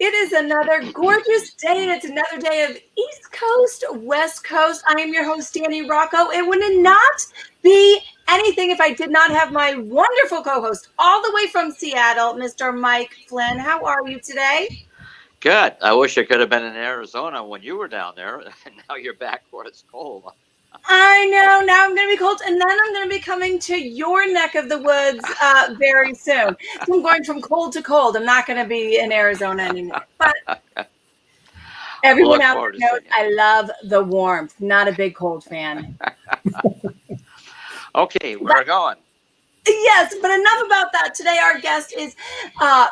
It is another gorgeous day. It's another day of East Coast, West Coast. I am your host, Danny Rocco. It would not be anything if I did not have my wonderful co-host all the way from Seattle, Mr. Mike Flynn. How are you today? Good. I wish I could have been in Arizona when you were down there. And now you're back where it's cold. I know. Now I'm going to be cold, and then I'm going to be coming to your neck of the woods very soon. So I'm going from cold to cold. I'm not going to be in Arizona anymore. But everyone out there knows I love the warmth. Not a big cold fan. Okay, we're going. Yes, but enough about that. Today our guest is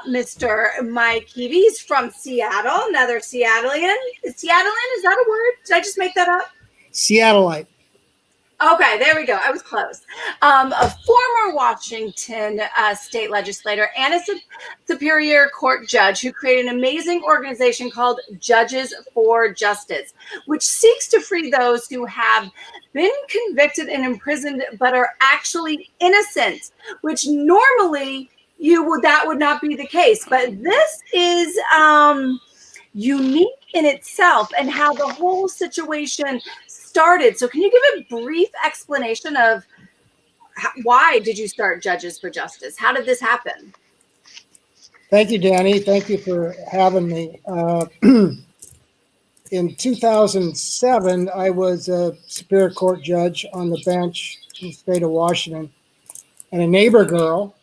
Mr. Mike Heavey. He's from Seattle, another Seattleian. Seattleian, is that a word? Did I just make that up? Seattleite. Okay, there we go. I was close. A former Washington state legislator and a Superior Court judge who created an amazing organization called Judges for Justice, which seeks to free those who have been convicted and imprisoned but are actually innocent, which normally that would not be the case. But this is unique in itself and how the whole situation started. So can you give a brief explanation of why did you start Judges for Justice? How did this happen? Thank you, Danny. Thank you for having me. In 2007, I was a Superior Court judge on the bench in the state of Washington, and a neighbor girl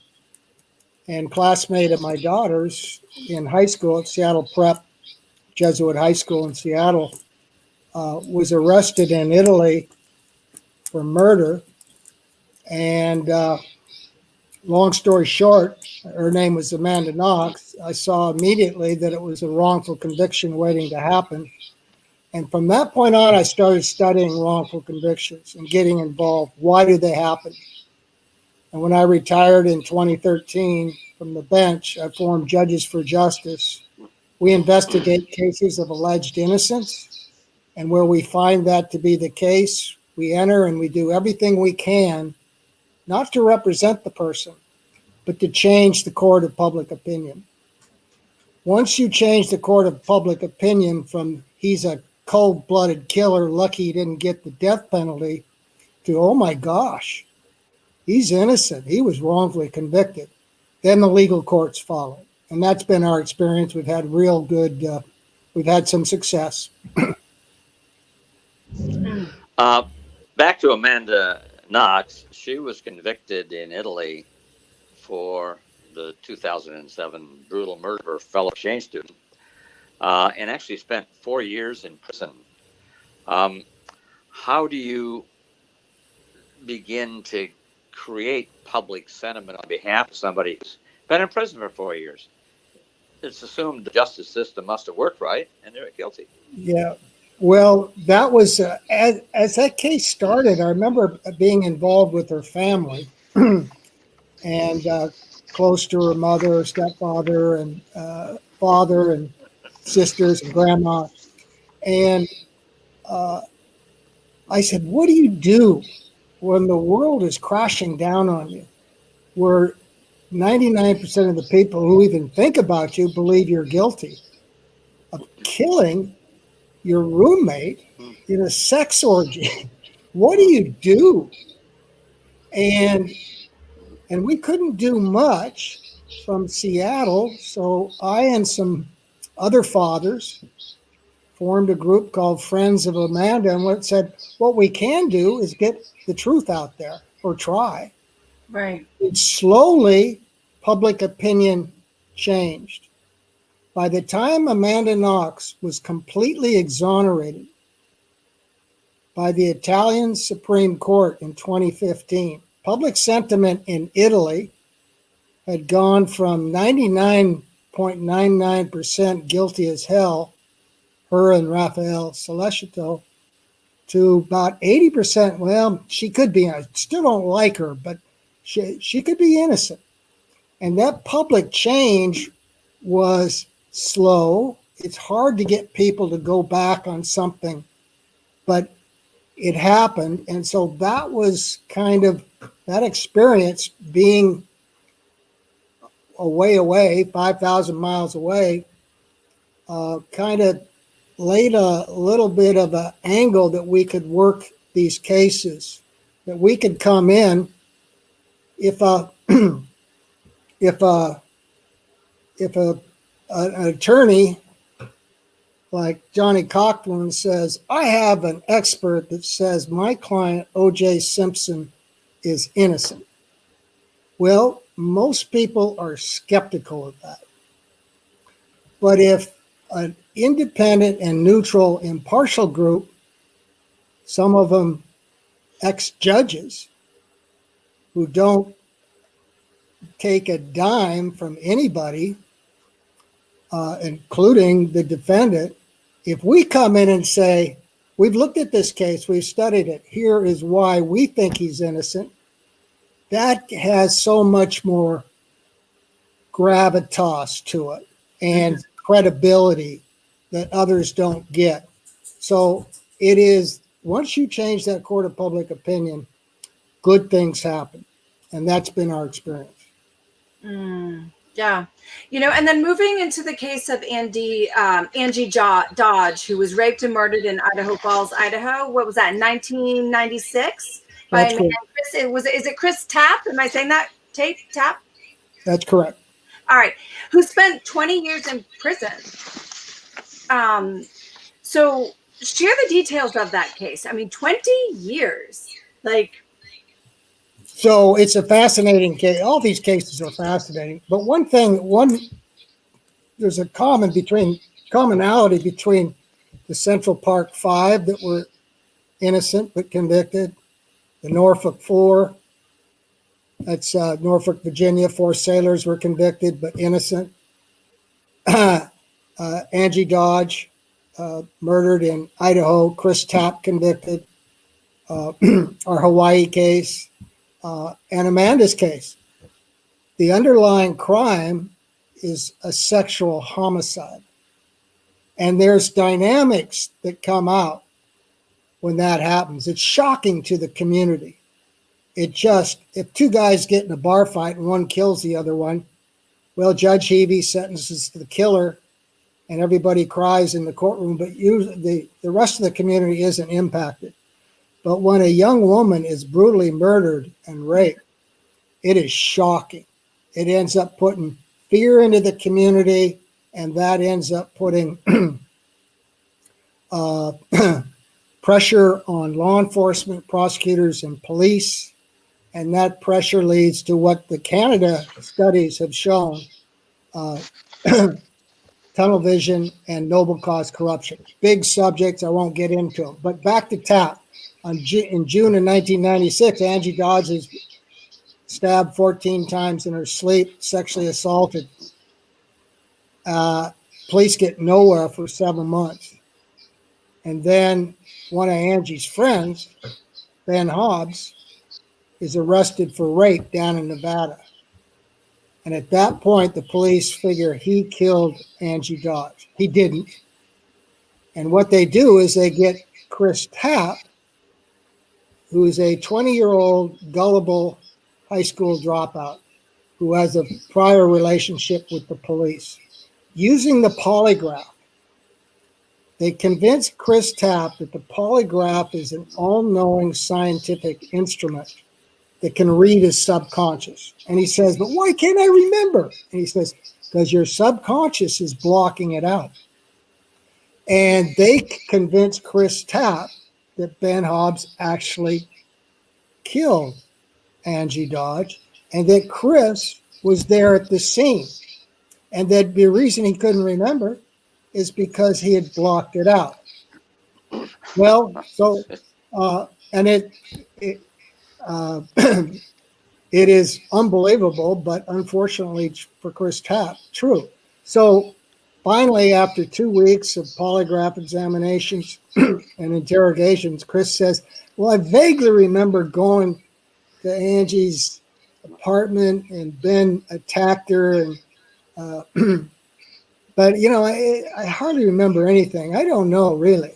and classmate of my daughter's in high school at Seattle Prep, Jesuit High School in Seattle, was arrested in Italy for murder. And long story short, her name was Amanda Knox. I saw immediately that it was a wrongful conviction waiting to happen. And from that point on, I started studying wrongful convictions and getting involved. Why do they happen? And when I retired in 2013 from the bench, I formed Judges for Justice. We investigate cases of alleged innocence. And where we find that to be the case, we enter and we do everything we can, not to represent the person, but to change the court of public opinion. Once you change the court of public opinion from he's a cold-blooded killer, lucky he didn't get the death penalty, to, oh my gosh, he's innocent, he was wrongfully convicted, then the legal courts follow. And that's been our experience. We've had real good, we've had some success. Back to Amanda Knox. She was convicted in Italy for the 2007 brutal murder of her fellow exchange student, and actually spent 4 years in prison. How do you begin to create public sentiment on behalf of somebody who's been in prison for 4 years? It's assumed the justice system must have worked right, and they're guilty. Yeah. Well, that was, as that case started, I remember being involved with her family and close to her mother, stepfather, and father, and sisters, and grandma. And I said, what do you do when the world is crashing down on you, where 99% of the people who even think about you believe you're guilty of killing your roommate in a sex orgy? What do you do? And we couldn't do much from Seattle, so I and some other fathers formed a group called Friends of Amanda, and said, what we can do is get the truth out there, or try. Right. And slowly, public opinion changed. By the time Amanda Knox was completely exonerated by the Italian Supreme Court in 2015, public sentiment in Italy had gone from 99.99% guilty as hell, her and Rafal Sollecito, to about 80%, well, she could be, I still don't like her, but she could be innocent. And that public change was slow. It's hard to get people to go back on something, but it happened. And so that was kind of that experience, being away, 5,000 miles away, kind of laid a little bit of an angle that we could work these cases, that we could come in if a if a if an attorney like Johnny Cochran says, I have an expert that says my client O.J. Simpson is innocent. Well, most people are skeptical of that. But if an independent and neutral, impartial group, some of them ex-judges who don't take a dime from anybody, including the defendant, if we come in and say, we've looked at this case, we've studied it, here is why we think he's innocent, that has so much more gravitas to it and credibility that others don't get. So it is, once you change that court of public opinion, good things happen. And that's been our experience. Yeah. And then moving into the case of Angie Dodge, who was raped and murdered in Idaho Falls, Idaho. What was that, 1996? By a man, Chris, is it Chris Tapp? Am I saying that? Tapp? That's correct. All right. Who spent 20 years in prison. So share the details of that case. I mean, 20 years. So it's a fascinating case. All these cases are fascinating. But there's a commonality between the Central Park Five that were innocent but convicted, the Norfolk Four, that's Norfolk, Virginia, 4 sailors were convicted but innocent. Angie Dodge, murdered in Idaho, Chris Tapp convicted. Our Hawaii case. And Amanda's case. The underlying crime is a sexual homicide. And there's dynamics that come out when that happens. It's shocking to the community. If 2 guys get in a bar fight and one kills the other one, well, Judge Heavey sentences the killer and everybody cries in the courtroom, but usually the rest of the community isn't impacted. But when a young woman is brutally murdered and raped, it is shocking. It ends up putting fear into the community, and that ends up putting pressure on law enforcement, prosecutors, and police. And that pressure leads to what the Canada studies have shown, tunnel vision and noble cause corruption. Big subjects, I won't get into them. But back to Tapp. In June of 1996, Angie Dodge is stabbed 14 times in her sleep, sexually assaulted. Police get nowhere for 7 months. And then one of Angie's friends, Ben Hobbs, is arrested for rape down in Nevada. And at that point, the police figure he killed Angie Dodge. He didn't. And what they do is they get Chris Tapp, who is a 20-year-old gullible high school dropout who has a prior relationship with the police. Using the polygraph, they convince Chris Tapp that the polygraph is an all-knowing scientific instrument that can read his subconscious. And he says, but why can't I remember? And he says, because your subconscious is blocking it out. And they convince Chris Tapp that Ben Hobbs actually killed Angie Dodge and that Chris was there at the scene. And that the reason he couldn't remember is because he had blocked it out. Well, so, and it is unbelievable, but unfortunately for Chris Tapp, true. So finally, after 2 weeks of polygraph examinations and interrogations, Chris says, well, I vaguely remember going to Angie's apartment and Ben attacked her. And but, I hardly remember anything. I don't know, really.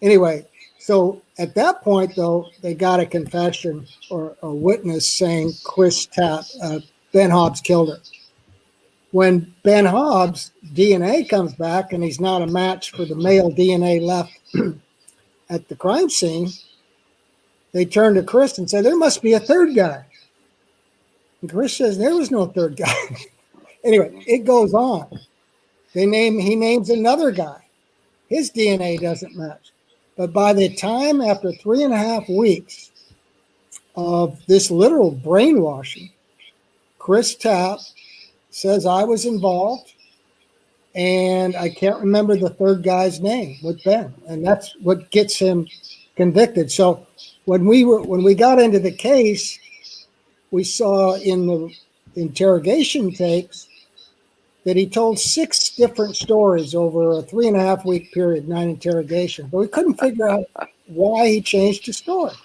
Anyway, so at that point, though, they got a confession or a witness saying Chris Tapp, Ben Hobbs killed her. When Ben Hobbs' DNA comes back and he's not a match for the male DNA left at the crime scene, they turn to Chris and say, there must be a third guy. And Chris says, there was no third guy. Anyway, it goes on. He names another guy. His DNA doesn't match. But by the time, after 3.5 weeks of this literal brainwashing, Chris Tapp says, I was involved, and I can't remember the third guy's name with Ben. And that's what gets him convicted. So when we got into the case, we saw in the interrogation tapes that he told 6 different stories over a 3.5 week period, 9 interrogations. But we couldn't figure out why he changed his story.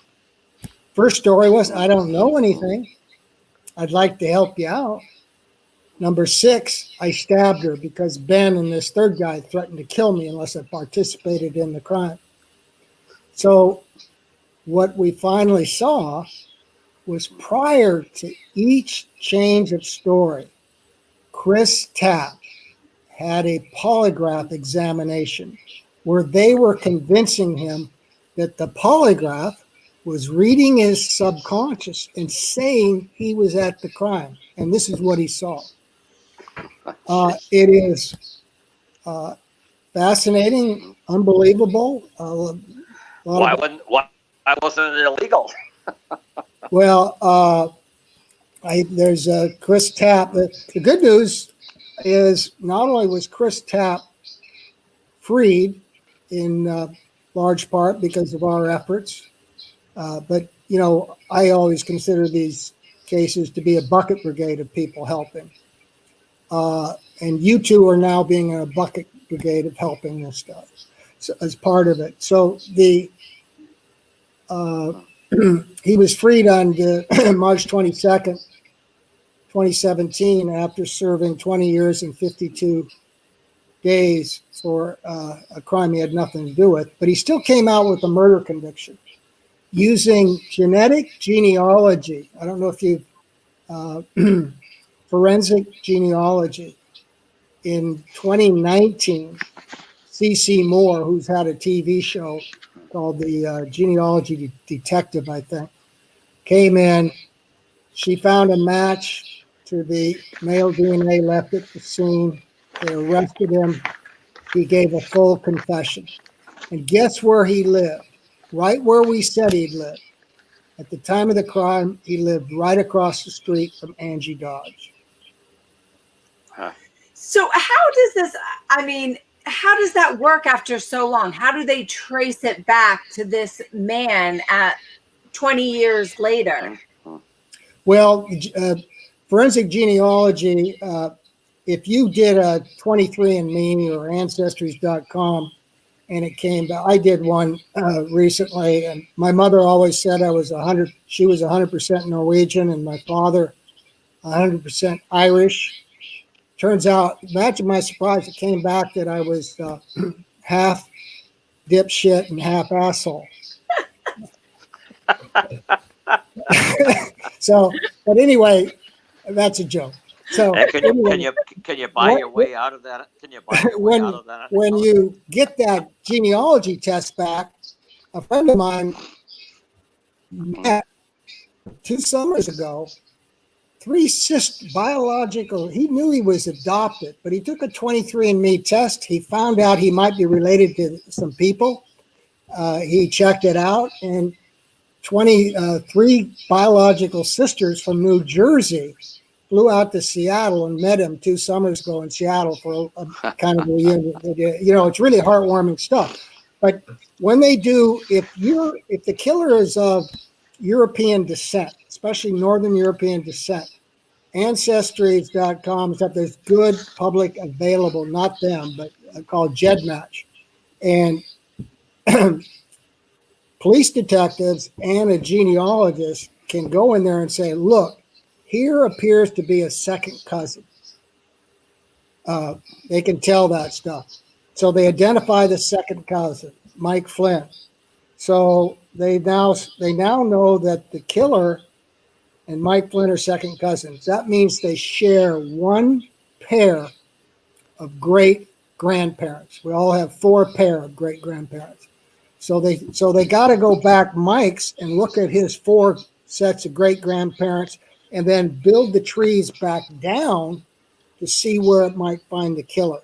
First story was, I don't know anything. I'd like to help you out. Number 6, I stabbed her because Ben and this third guy threatened to kill me unless I participated in the crime. So what we finally saw was prior to each change of story, Chris Tapp had a polygraph examination where they were convincing him that the polygraph was reading his subconscious and saying he was at the crime. And this is what he saw. It is fascinating, unbelievable. Why wasn't it illegal? Well, there's Chris Tapp. The good news is not only was Chris Tapp freed in large part because of our efforts, but, you know, I always consider these cases to be a bucket brigade of people helping. And you two are now being a bucket brigade of helping this stuff as part of it. So he was freed on March 22nd, 2017, after serving 20 years and 52 days for a crime he had nothing to do with. But he still came out with a murder conviction using genetic genealogy. I don't know if you've forensic genealogy. In 2019, C.C. Moore, who's had a TV show called The Genealogy Detective, I think, came in. She found a match to the male DNA left at the scene. They arrested him. He gave a full confession. And guess where he lived? Right where we said he'd live. At the time of the crime, he lived right across the street from Angie Dodge. So how does that work after so long? How do they trace it back to this man at 20 years later? Well, forensic genealogy, if you did a 23andMe or Ancestries.com and it came back, I did one recently, and my mother always said she was 100% Norwegian and my father 100% Irish. Turns out, imagine my surprise, it came back that I was half dipshit and half asshole. So, but anyway, that's a joke. So can you buy your way out of that? Can you buy your way out of that? When you get that genealogy test back, a friend of mine met 2 summers ago. 3 biological, he knew he was adopted, but he took a 23andMe test. He found out he might be related to some people. He checked it out, and 3 biological sisters from New Jersey flew out to Seattle and met him 2 summers ago in Seattle for a kind of a reunion. You know, it's really heartwarming stuff. But when they do, if the killer is of European descent, especially Northern European descent, Ancestries.com, except there's good public available, not them, but called GEDmatch. And police detectives and a genealogist can go in there and say, look, here appears to be a second cousin. They can tell that stuff. So they identify the second cousin, Mike Flynn. So they now know that the killer and Mike Flynn are second cousins. That means they share one pair of great grandparents. We all have 4 pair of great grandparents. So they got to go back Mike's and look at his 4 sets of great grandparents and then build the trees back down to see where it might find the killer.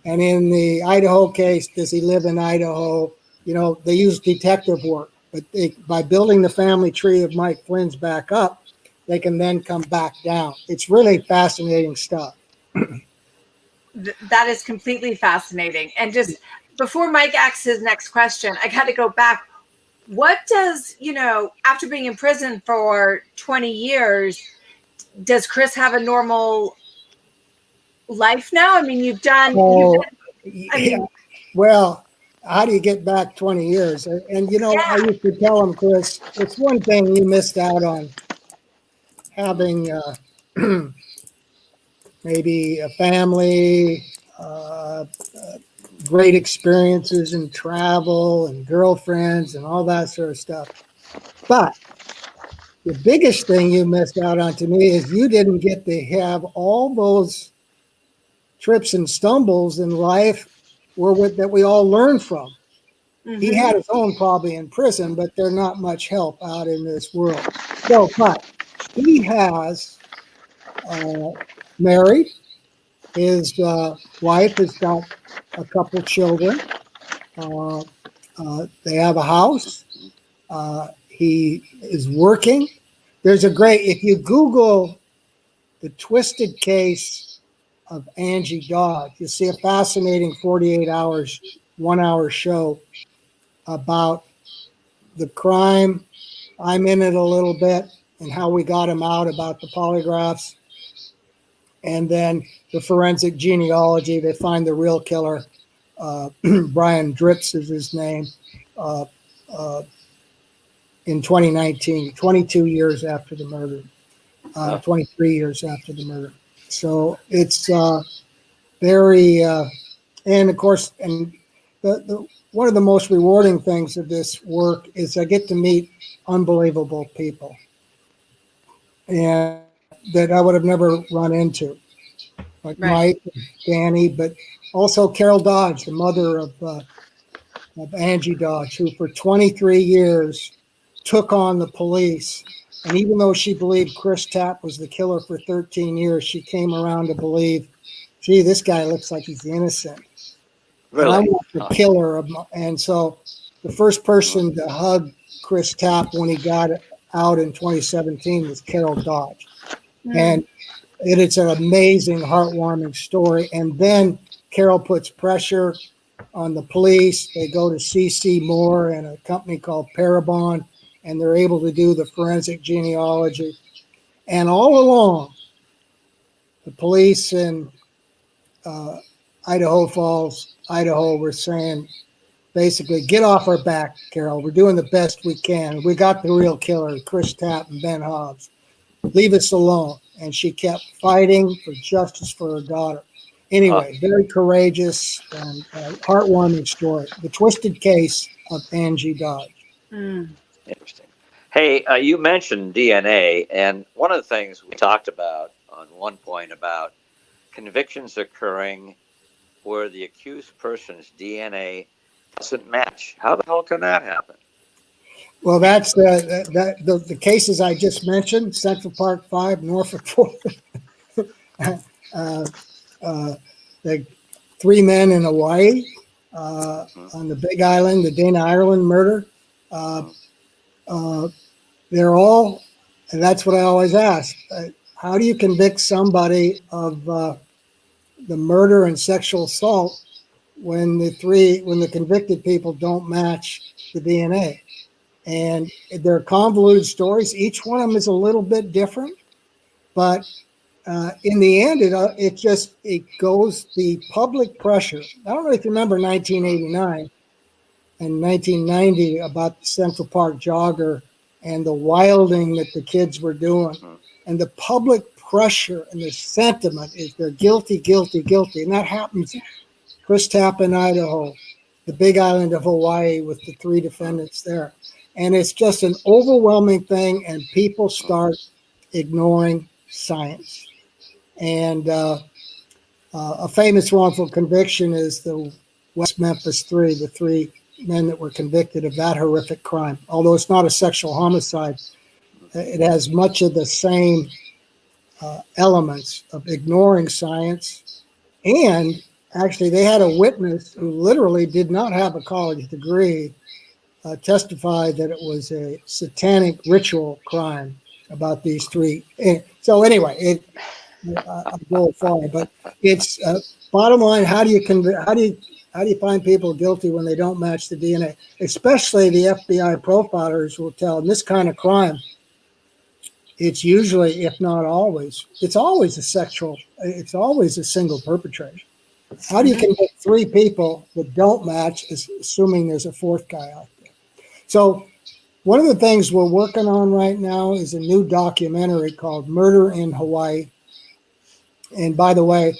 And in the Idaho case, does he live in Idaho? You know, they use detective work, but by building the family tree of Mike Flynn's back up, they can then come back down. It's really fascinating stuff. That is completely fascinating. And just before Mike asks his next question, I got to go back. What does, after being in prison for 20 years, does Chris have a normal life now? I mean, Well, how do you get back 20 years? And, I used to tell him, Chris, it's one thing you missed out on having maybe a family, great experiences in travel and girlfriends and all that sort of stuff. But the biggest thing you missed out on to me is you didn't get to have all those trips and stumbles in life that we all learn from. Mm-hmm. He had his own probably in prison, but they're not much help out in this world. So, but he has married. His wife has got a couple children. They have a house. He is working. If you Google the twisted case of Angie Dodge, you'll see a fascinating 48 hours, 1 hour show about the crime. I'm in it a little bit and how we got him out, about the polygraphs. And then the forensic genealogy, they find the real killer. Brian Dritz is his name. In 2019, 22 years after the murder, 23 years after the murder. So it's very, and of course, and the one of the most rewarding things of this work is I get to meet unbelievable people, and that I would have never run into, like right. Mike, and Danny, but also Carol Dodge, the mother of Angie Dodge, who for 23 years took on the police. And even though she believed Chris Tapp was the killer for 13 years, she came around to believe, gee, this guy looks like he's innocent. Really? And I want the killer. And so the first person to hug Chris Tapp when he got out in 2017 was Carol Dodge. Mm. And it's an amazing, heartwarming story. And then Carol puts pressure on the police. They go to C.C. Moore and a company called Parabon, and they're able to do the forensic genealogy. And all along, the police in Idaho Falls, Idaho, were saying, basically, get off our back, Carol. We're doing the best we can. We got the real killer, Chris Tapp and Ben Hobbs. Leave us alone. And she kept fighting for justice for her daughter. Anyway, very courageous and heartwarming story. The twisted case of Angie Dodge. Mm. Interesting. Hey, you mentioned DNA, and one of the things we talked about on one point about convictions occurring where the accused person's DNA doesn't match. How the hell can that happen? Well, that's the cases I just mentioned: Central Park 5, Norfolk 4. The 3 men in Hawaii, on the Big Island, the Dana Ireland murder. They're all, and that's what I always ask: how do you convict somebody of the murder and sexual assault when the convicted people don't match the DNA? And they're convoluted stories. Each one of them is a little bit different, but in the end, it goes the public pressure. I don't know if you remember 1989 and 1990 about the Central Park jogger and the wilding that the kids were doing. And the public pressure and the sentiment is they're guilty, guilty, guilty. And that happens. Chris Tapp in Idaho, the Big Island of Hawaii with the 3 defendants there. And it's just an overwhelming thing, and people start ignoring science. And A famous wrongful conviction is the West Memphis Three, the three men that were convicted of that horrific crime. Although it's not a sexual homicide, it has much of the same elements of ignoring science. And actually, they had a witness who literally did not have a college degree testify that it was a satanic ritual crime about these three. So anyway, I go far, but it's bottom line. How do you find people guilty when they don't match the DNA? Especially the FBI profilers will tell in this kind of crime. It's usually, if not always, it's always a single perpetrator. How do you convict three people that don't match, assuming there's a fourth guy out there? So one of the things we're working on right now is a new documentary called Murder in Hawaii. And by the way,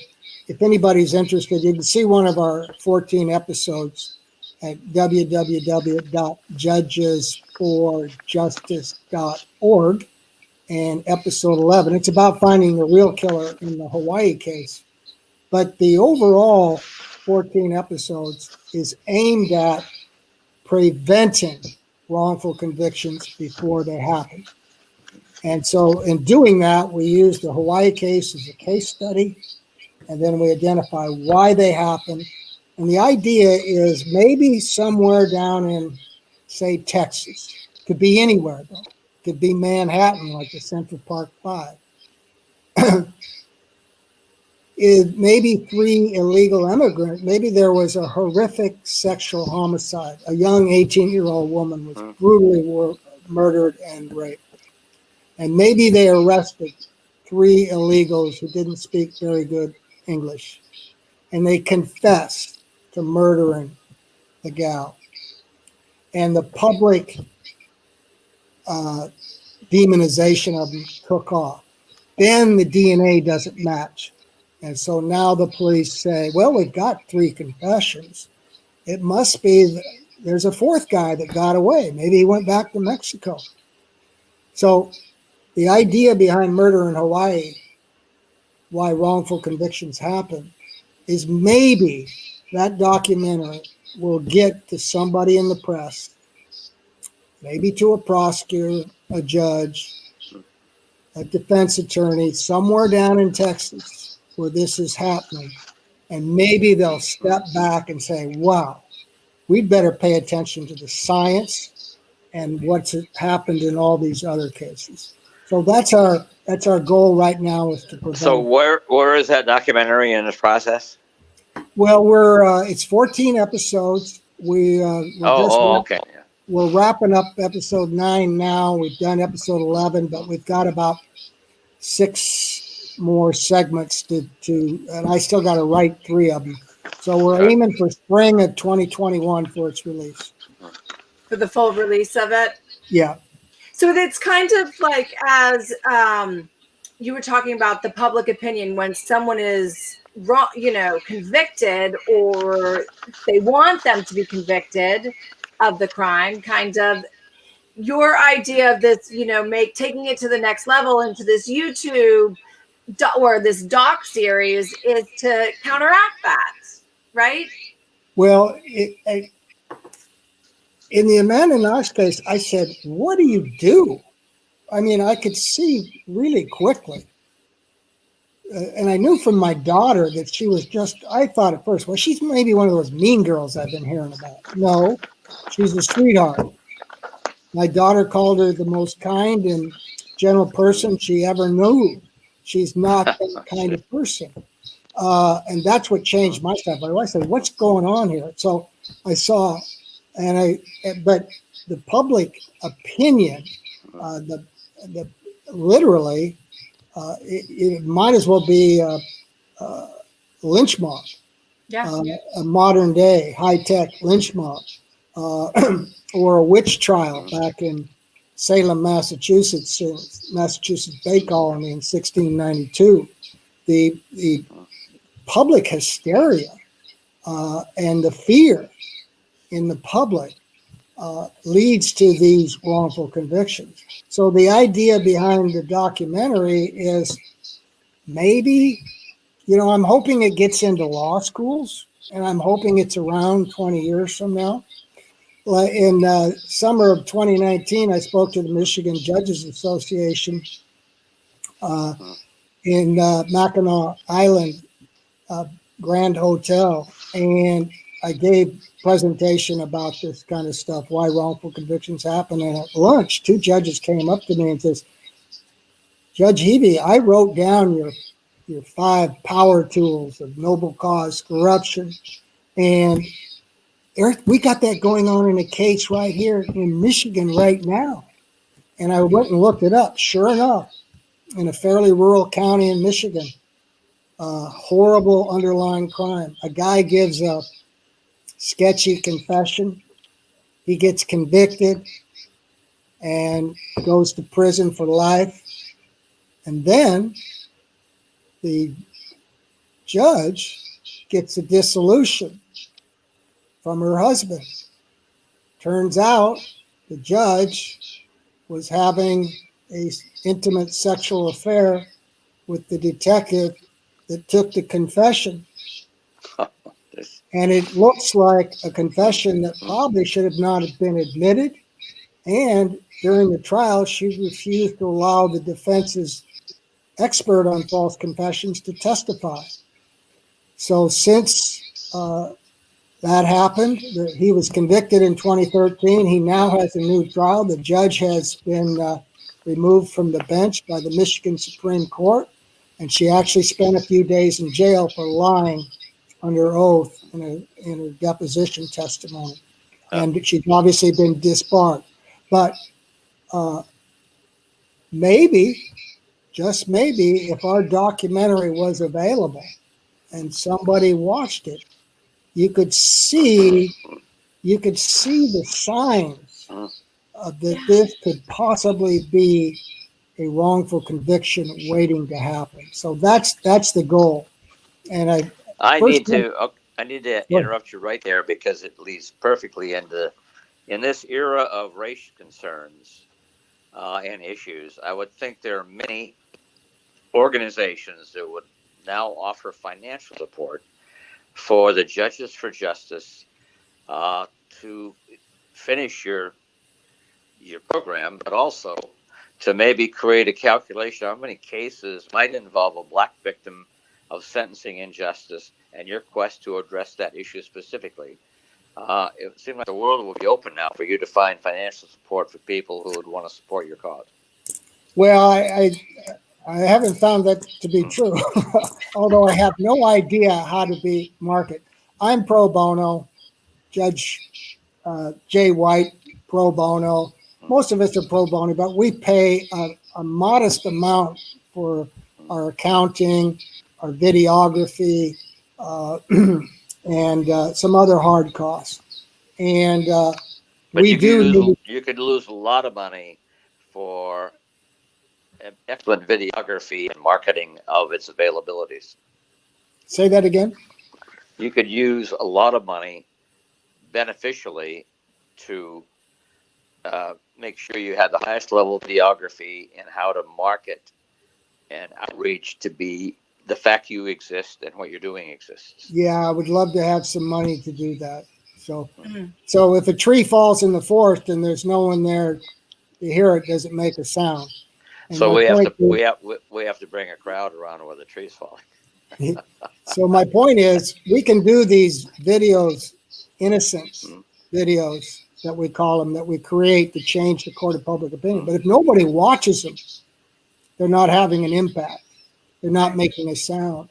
if anybody's interested, you can see one of our 14 episodes at www.judgesforjustice.org and episode 11. It's about finding the real killer in the Hawaii case. But the overall 14 episodes is aimed at preventing wrongful convictions before they happen. And so in doing that, we use the Hawaii case as a case study, and then we identify why they happen. And the idea is maybe somewhere down in, say, Texas. Could be anywhere, though. Could be Manhattan, like the Central Park Five. Is maybe three illegal immigrants. Maybe there was a horrific sexual homicide. A young 18-year-old woman was brutally murdered and raped. And maybe they arrested three illegals who didn't speak very good English. And they confessed to murdering the gal. And the public demonization of them took off. Then the DNA doesn't match. And so now the police say, well, we've got three confessions. It must be that there's a fourth guy that got away. Maybe he went back to Mexico. So the idea behind Murder in Hawaii, why wrongful convictions happen, is maybe that documentary will get to somebody in the press, maybe to a prosecutor, a judge, a defense attorney, somewhere down in Texas where this is happening. And maybe they'll step back and say, wow, we'd better pay attention to the science and what's happened in all these other cases. So that's our goal right now, is to prevent. So where is that documentary in this process? Well, it's 14 episodes. Okay. We're wrapping up episode 9 now. We've done episode 11, but we've got about 6 more segments to and I still got to write 3 of them. So we're aiming for spring of 2021 for its release. For the full release of it? Yeah. So it's kind of like, as you were talking about the public opinion, when someone is wrong, convicted, or they want them to be convicted of the crime, kind of your idea of this, taking it to the next level into this YouTube or this doc series is to counteract that, right? Well, in the Amanda Knox case, I said, what do you do? I mean, I could see really quickly. And I knew from my daughter that she was I thought at first, well, she's maybe one of those mean girls I've been hearing about. No, she's a sweetheart. My daughter called her the most kind and gentle person she ever knew. She's not that kind of person. And that's what changed my stuff. I said, what's going on here? So I saw, but the public opinion, literally, it might as well be a lynch mob. Yeah. A modern day high-tech lynch mob, or a witch trial back in Salem, Massachusetts Bay Colony in 1692. The public hysteria and the fear in the public leads to these wrongful convictions. So the idea behind the documentary is maybe, I'm hoping it gets into law schools, and I'm hoping it's around 20 years from now. In summer of 2019, I spoke to the Michigan Judges Association in Mackinac Island Grand Hotel, and I gave a presentation about this kind of stuff, why wrongful convictions happen. And at lunch, two judges came up to me and says, Judge Heavey, I wrote down your 5 power tools of noble cause, corruption, and Eric, we got that going on in a case right here in Michigan right now. And I went and looked it up. Sure enough, in a fairly rural county in Michigan, horrible underlying crime. A guy gives a sketchy confession. He gets convicted and goes to prison for life. And then the judge gets a dissolution from her husband. Turns out the judge was having an intimate sexual affair with the detective that took the confession. And it looks like a confession that probably should have not have been admitted. And during the trial, she refused to allow the defense's expert on false confessions to testify. So since that happened, he was convicted in 2013. He now has a new trial. The judge has been removed from the bench by the Michigan Supreme Court, and she actually spent a few days in jail for lying under oath in her deposition testimony. And she's obviously been disbarred. But maybe, just maybe, if our documentary was available and somebody watched it, you could see the signs that this could possibly be a wrongful conviction waiting to happen. So that's the goal. And I need to interrupt you right there, because it leads perfectly in this era of race concerns and issues. I would think there are many organizations that would now offer financial support for the Judges for Justice to finish your program, but also to maybe create a calculation of how many cases might involve a black victim of sentencing injustice, and your quest to address that issue specifically. It seems like the world will be open now for you to find financial support for people who would want to support your cause. Well, I haven't found that to be true, although I have no idea how to be market. I'm pro bono, Judge Jay White, pro bono. Most of us are pro bono, but we pay a modest amount for our accounting, our videography, and some other hard costs. And but you could lose a lot of money for excellent videography and marketing of its availabilities. Say that again? You could use a lot of money beneficially to make sure you had the highest level of videography and how to market and outreach to be the fact you exist and what you're doing exists. Yeah, I would love to have some money to do that. So if a tree falls in the forest and there's no one there to hear it, does it make a sound? And so we have to bring a crowd around where the tree's falling. So my point is, we can do these videos, innocence videos that we call them, that we create to change the court of public opinion. But if nobody watches them, they're not having an impact. They're not making a sound.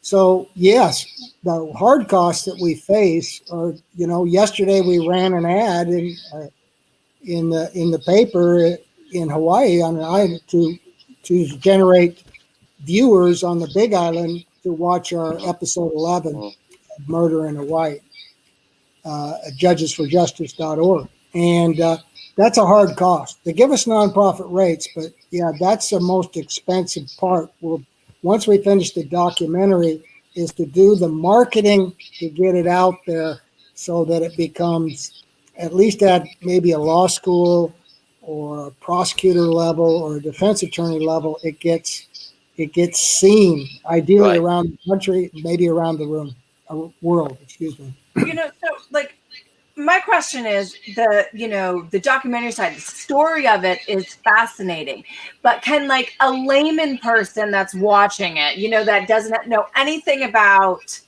So yes, the hard costs that we face are, yesterday we ran an ad in the paper in Hawaii on an island to generate viewers on the Big Island to watch our episode 11, Murder in Hawaii, at judgesforjustice.org. And that's a hard cost. They give us nonprofit rates, but yeah, that's the most expensive part. Once we finish the documentary, is to do the marketing to get it out there so that it becomes, at least at maybe a law school or a prosecutor level or a defense attorney level, it gets it gets seen, ideally Right. around the country, maybe around the world. Excuse me. So like my question is the documentary side, the story of it is fascinating, but can like a layman person that's watching it, that doesn't know anything about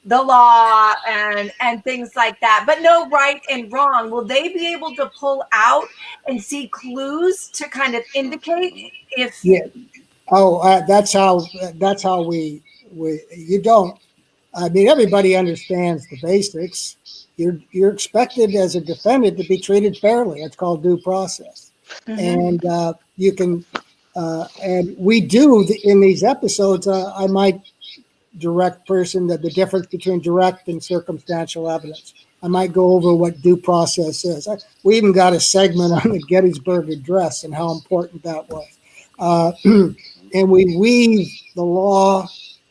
the law and things like that, but no right and wrong, will they be able to pull out and see clues to kind of indicate if Yeah. Oh, that's how we you don't. I mean, everybody understands the basics. You're expected as a defendant to be treated fairly. It's called due process, and you can. And we do in these episodes. I might direct person that the difference between direct and circumstantial evidence. I might go over what due process is. We even got a segment on the Gettysburg Address and how important that was. And we weave the law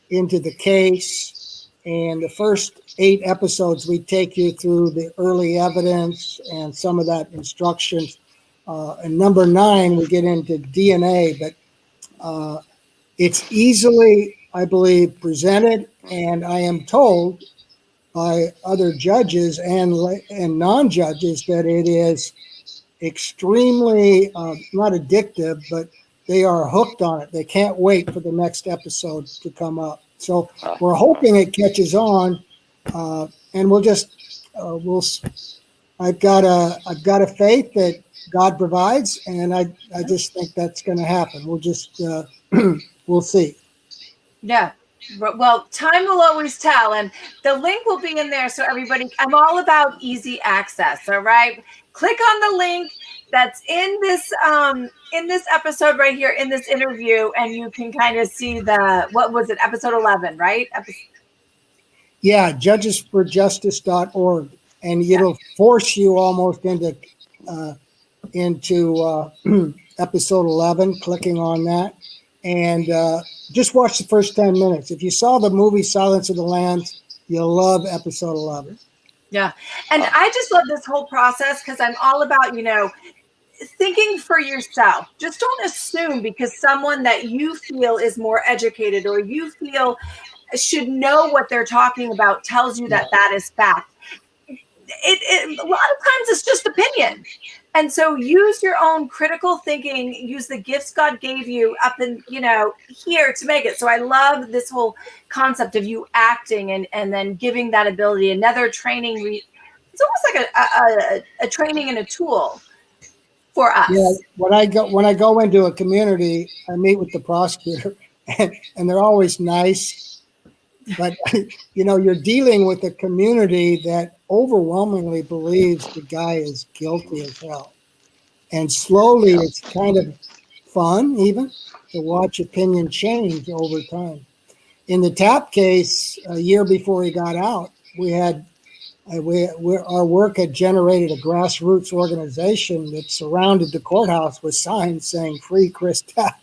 into the case. And the first 8 episodes, we take you through the early evidence and some of that instructions. And number 9, we get into DNA, but it's easily, I believe, presented, and I am told by other judges and non-judges that it is extremely not addictive, but they are hooked on it. They can't wait for the next episode to come up. So we're hoping it catches on, and we'll just I've got a faith that God provides, and I just think that's going to happen. We'll just we'll see. Yeah. Well, time will always tell, and the link will be in there so everybody. I'm all about easy access. All right, click on the link that's in this episode right here in this interview, and you can kind of see what was it, episode 11, right? Yeah, judgesforjustice.org, and it'll force you almost into episode 11, clicking on that, and just watch the first 10 minutes. If you saw the movie Silence of the Lambs, you'll love episode 11. Yeah, and I just love this whole process because I'm all about, thinking for yourself. Just don't assume because someone that you feel is more educated or you feel should know what they're talking about tells you that is fact. It a lot of times it's just opinion. And so use your own critical thinking, use the gifts God gave you up in, here to make it. So I love this whole concept of you acting and then giving that ability, another training. It's almost like a training and a tool for us. Yeah, when I go into a community, I meet with the prosecutor and they're always nice. But, you're dealing with a community that overwhelmingly believes the guy is guilty as hell. And slowly, it's kind of fun even to watch opinion change over time. In the TAP case, a year before he got out, our work had generated a grassroots organization that surrounded the courthouse with signs saying "Free Chris Tapp."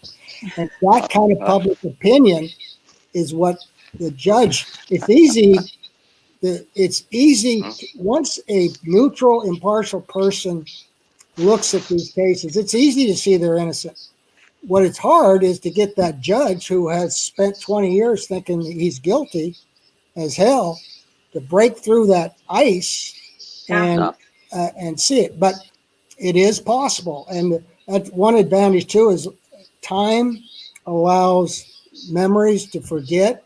And that kind of public opinion is what the judge. It's easy once a neutral, impartial person looks at these cases. It's easy to see they're innocent. What it's hard is to get that judge who has spent 20 years thinking that he's guilty as hell to break through that ice and see it. But it is possible. And that's one advantage too is time allows memories to forget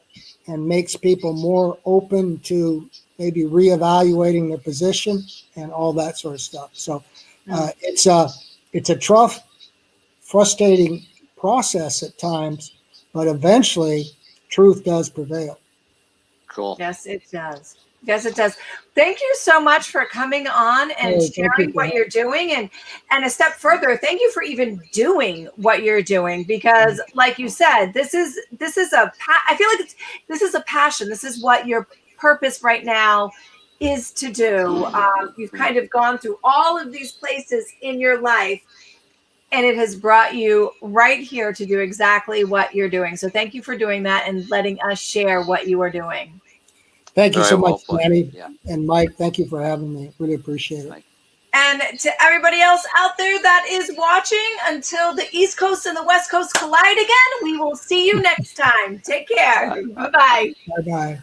and makes people more open to maybe reevaluating their position and all that sort of stuff. So it's a tough, frustrating process at times, but eventually truth does prevail. Cool. Yes, it does. Yes, it does. Thank you so much for coming on and sharing what you're doing. And a step further, thank you for even doing what you're doing, because like you said, this is I feel like this is a passion. This is what your purpose right now is to do. You've kind of gone through all of these places in your life, and it has brought you right here to do exactly what you're doing. So thank you for doing that and letting us share what you are doing. Thank you so much, Danny and Mike. Thank you for having me. Really appreciate it. And And to everybody else out there that is watching, until the East Coast and the West Coast collide again, we will see you next time. Take care. Bye-bye. Bye-bye.